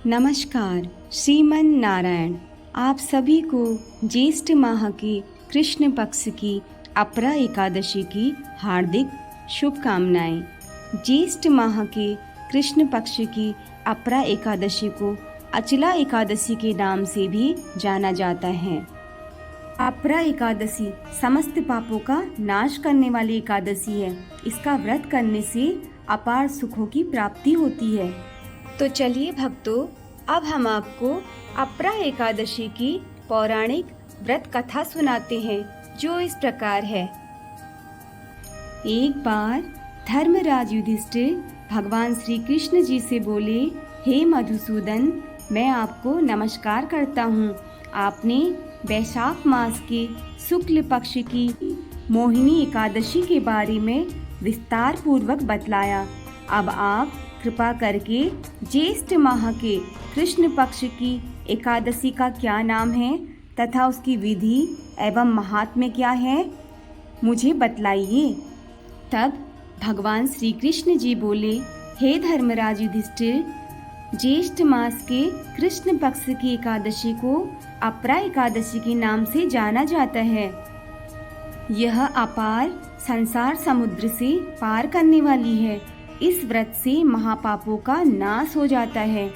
नमस्कार। श्रीमन नारायण आप सभी को ज्येष्ठ माह के कृष्ण पक्ष की अपरा एकादशी की हार्दिक शुभकामनाएं। ज्येष्ठ माह के कृष्ण पक्ष की अपरा एकादशी को अचला एकादशी के नाम से भी जाना जाता है। अपरा एकादशी समस्त पापों का नाश करने वाली एकादशी है। इसका व्रत करने से अपार सुखों की प्राप्ति होती है। तो चलिए भक्तों, अब हम आपको अपरा एकादशी की पौराणिक व्रत कथा सुनाते हैं, जो इस प्रकार है। एक बार धर्मराज युधिष्ठिर भगवान श्री कृष्ण जी से बोले, हे मधुसूदन, मैं आपको नमस्कार करता हूँ। आपने वैशाख मास के शुक्ल पक्ष की मोहिनी एकादशी के बारे में विस्तार पूर्वक बतलाया। अब आप कृपा करके ज्येष्ठ माह के कृष्ण पक्ष की एकादशी का क्या नाम है तथा उसकी विधि एवं महात्म्य क्या है, मुझे बतलाइए। तब भगवान श्री कृष्ण जी बोले, हे धर्मराज युधिष्ठिर, ज्येष्ठ मास के कृष्ण पक्ष की एकादशी को अपरा एकादशी के नाम से जाना जाता है। यह अपार संसार समुद्र से पार करने वाली है। इस व्रत से महापापों का नाश हो जाता है।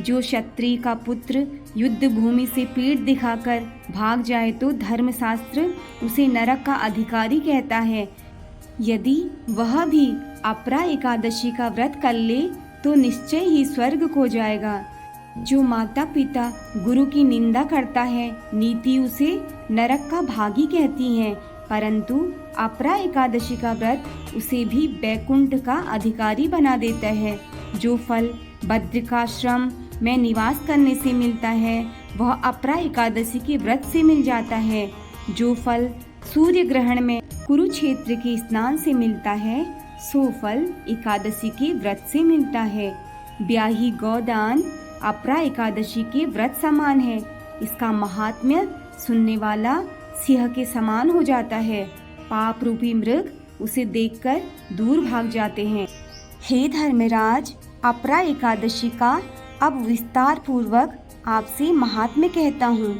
जो क्षत्रिय का पुत्र युद्ध भूमि से पीठ दिखाकर भाग जाए तो धर्मशास्त्र उसे नरक का अधिकारी कहता है। यदि वह भी अपरा एकादशी का व्रत कर ले तो निश्चय ही स्वर्ग को जाएगा। जो माता पिता गुरु की निंदा करता है, नीति उसे नरक का भागी कहती है, परंतु अपरा एकादशी का व्रत उसे भी बैकुंठ का अधिकारी बना देता है। जो फल बद्रिकाश्रम में निवास करने से मिलता है, वह अपरा एकादशी के व्रत से मिल जाता है। जो फल सूर्य ग्रहण में कुरुक्षेत्र के स्नान से मिलता है, सो फल एकादशी के व्रत से मिलता है। ब्याही गौदान अपरा एकादशी के व्रत समान है। इसका महात्म्य सुनने वाला सिंह के समान हो जाता है। पाप रूपी मृग उसे देखकर दूर भाग जाते हैं। हे धर्मराज, अपरा एकादशी का अब विस्तार पूर्वक आपसे महात्म्य कहता हूँ।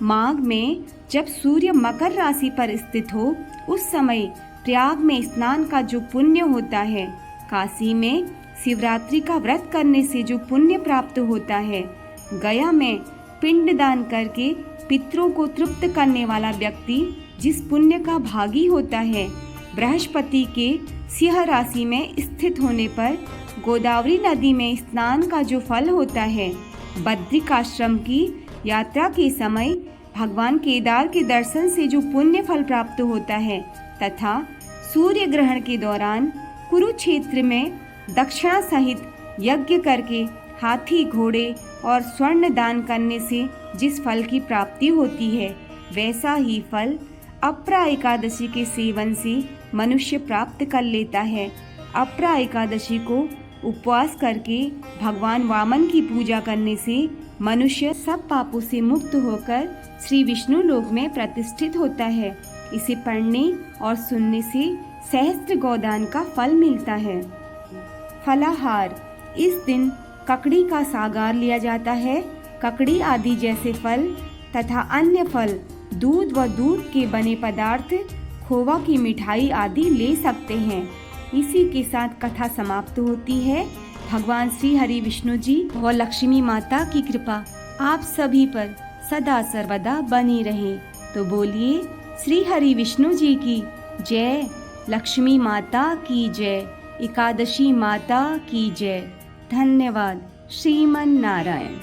माघ में जब सूर्य मकर राशि पर स्थित हो, उस समय प्रयाग में स्नान का जो पुण्य होता है, काशी में शिवरात्रि का व्रत करने से जो पुण्य प्राप्त होता है, गया में पिंडदान करके पितरों को तृप्त करने वाला व्यक्ति जिस पुण्य का भागी होता है, बृहस्पति के सिंह राशि में स्थित होने पर गोदावरी नदी में स्नान का जो फल होता है, बद्रिकाश्रम की यात्रा के समय भगवान केदार के दर्शन से जो पुण्य फल प्राप्त होता है, तथा सूर्य ग्रहण के दौरान कुरुक्षेत्र में दक्षिणा सहित यज्ञ करके हाथी घोड़े और स्वर्ण दान करने से जिस फल की प्राप्ति होती है, वैसा ही फल अपरा एकादशी के सेवन से मनुष्य प्राप्त कर लेता है। अपरा एकादशी को उपवास करके भगवान वामन की पूजा करने से मनुष्य सब पापों से मुक्त होकर श्री विष्णु लोक में प्रतिष्ठित होता है। इसे पढ़ने और सुनने से सहस्त्र गोदान का फल मिलता है। फलाहार, इस दिन ककड़ी का सागार लिया जाता है। ककड़ी आदि जैसे फल तथा अन्य फल, दूध व दूध के बने पदार्थ, खोवा की मिठाई आदि ले सकते हैं। इसी के साथ कथा समाप्त होती है। भगवान श्री हरि विष्णु जी व लक्ष्मी माता की कृपा आप सभी पर सदा सर्वदा बनी रहे। तो बोलिए श्री हरि विष्णु जी की जय, लक्ष्मी माता की जय, एकादशी माता की जय। धन्यवाद। श्रीमन नारायण।